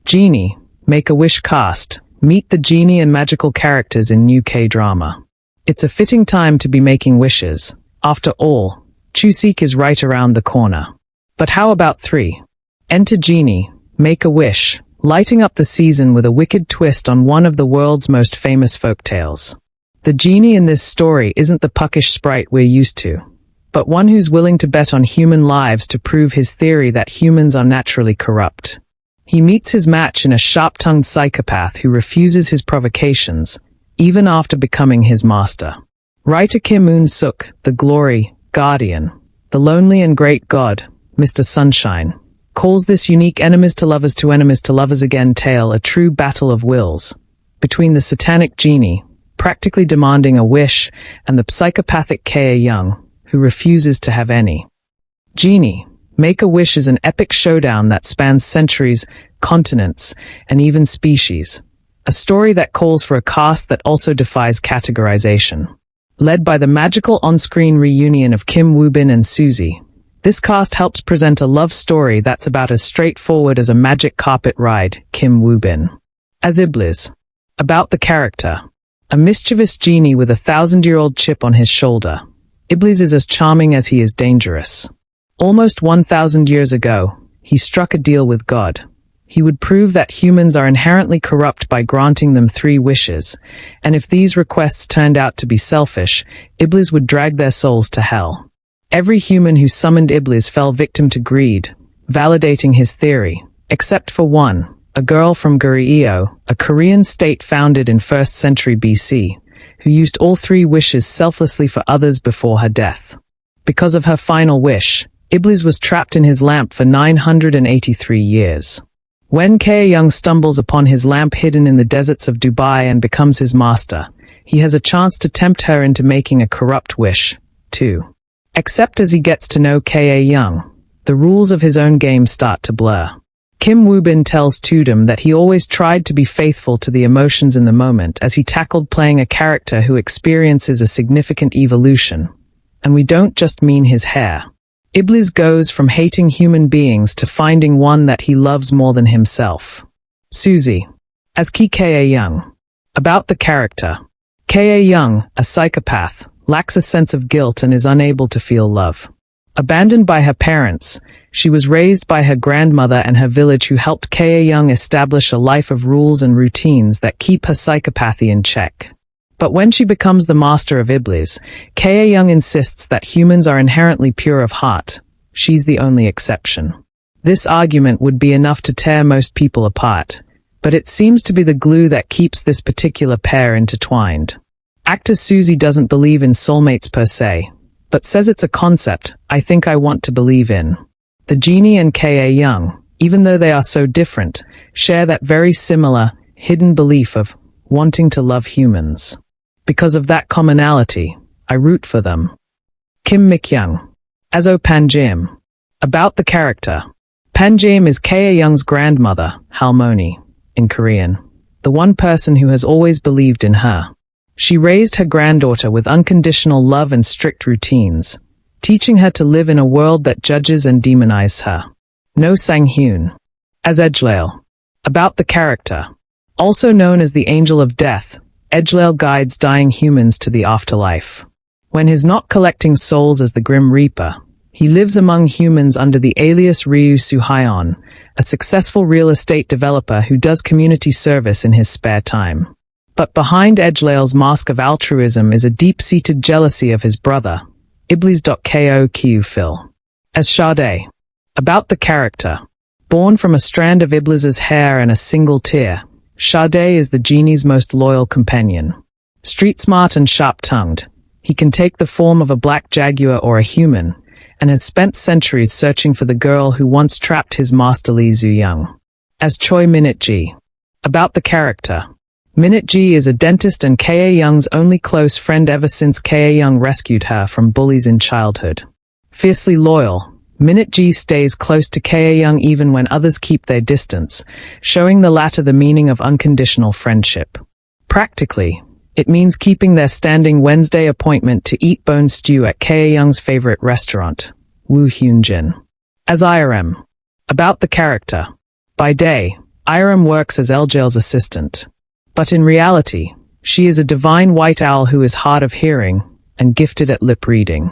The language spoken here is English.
Genie, Make-A-Wish cast, meet the Genie and Magical Characters in new K-drama. It's a fitting time to be making wishes. After all, Chuseok is right around the corner. But how about 3? Enter Genie, Make-A-Wish, lighting up the season with a wicked twist on one of the world's most famous folktales. The genie in this story isn't the puckish sprite we're used to, but one who's willing to bet on human lives to prove his theory that humans are naturally corrupt. He meets his match in a sharp-tongued psychopath who refuses his provocations, even after becoming his master. Writer Kim Eun-sook, the glory, guardian, the lonely and great god, Mr. Sunshine, calls this unique enemies to lovers again tale a true battle of wills, between the satanic genie, practically demanding a wish, and the psychopathic K-Young, who refuses to have any. Genie, Make-A-Wish is an epic showdown that spans centuries, continents, and even species. A story that calls for a cast that also defies categorization. Led by the magical on-screen reunion of Kim Woo-bin and Suzy, this cast helps present a love story that's about as straightforward as a magic carpet ride. Kim Woo-bin as Iblis. About the character. A mischievous genie with a 1,000-year-old chip on his shoulder. Iblis is as charming as he is dangerous. Almost 1,000 years ago, he struck a deal with God. He would prove that humans are inherently corrupt by granting them 3 wishes, and if these requests turned out to be selfish, Iblis would drag their souls to hell. Every human who summoned Iblis fell victim to greed, validating his theory, except for one, a girl from Goryeo, a Korean state founded in 1st century BC, who used all 3 wishes selflessly for others before her death. Because of her final wish, Iblis was trapped in his lamp for 983 years. When K-Young stumbles upon his lamp hidden in the deserts of Dubai and becomes his master, he has a chance to tempt her into making a corrupt wish, too. Except as he gets to know K-Young, the rules of his own game start to blur. Kim Woo-bin tells Tudum that he always tried to be faithful to the emotions in the moment as he tackled playing a character who experiences a significant evolution. And we don't just mean his hair. Iblis goes from hating human beings to finding one that he loves more than himself. Suzy as K-Young. About the character. K-Young, a psychopath, lacks a sense of guilt and is unable to feel love. Abandoned by her parents, she was raised by her grandmother and her village who helped K-Young establish a life of rules and routines that keep her psychopathy in check. But when she becomes the master of Iblis, K-Young insists that humans are inherently pure of heart. She's the only exception. This argument would be enough to tear most people apart, but it seems to be the glue that keeps this particular pair intertwined. Actor Suzy doesn't believe in soulmates per se, but says it's a concept I think I want to believe in. The genie and K-Young, even though they are so different, share that very similar, hidden belief of wanting to love humans. Because of that commonality, I root for them. Kim Eun-sook as Panjim. About the character. Panjim is K-Young's grandmother, Halmoni, in Korean, the one person who has always believed in her. She raised her granddaughter with unconditional love and strict routines, teaching her to live in a world that judges and demonizes her. No Sang-hyun as Ejlail. About the character. Also known as the Angel of Death, Ejlail guides dying humans to the afterlife. When he's not collecting souls as the Grim Reaper, he lives among humans under the alias Ryu Suhyeon, a successful real estate developer who does community service in his spare time. But behind Ejlail's mask of altruism is a deep-seated jealousy of his brother, Iblis.Ko as Sade. About the character. Born from a strand of Iblis's hair and a single tear, Sade is the genie's most loyal companion. Street-smart and sharp-tongued, he can take the form of a black jaguar or a human, and has spent centuries searching for the girl who once trapped his master Lee Zoo-young. As Choi Minute-ji. About the character. Minute-ji is a dentist and K-Young's only close friend ever since K-Young rescued her from bullies in childhood. Fiercely loyal, Minute-ji stays close to K-Young even when others keep their distance, showing the latter the meaning of unconditional friendship. Practically, it means keeping their standing Wednesday appointment to eat bone stew at K-Young's favorite restaurant, Woo Hyun-jin. As IRM. About the character. By day, Iram works as Eljail's assistant. But in reality, she is a divine white owl who is hard of hearing and gifted at lip reading.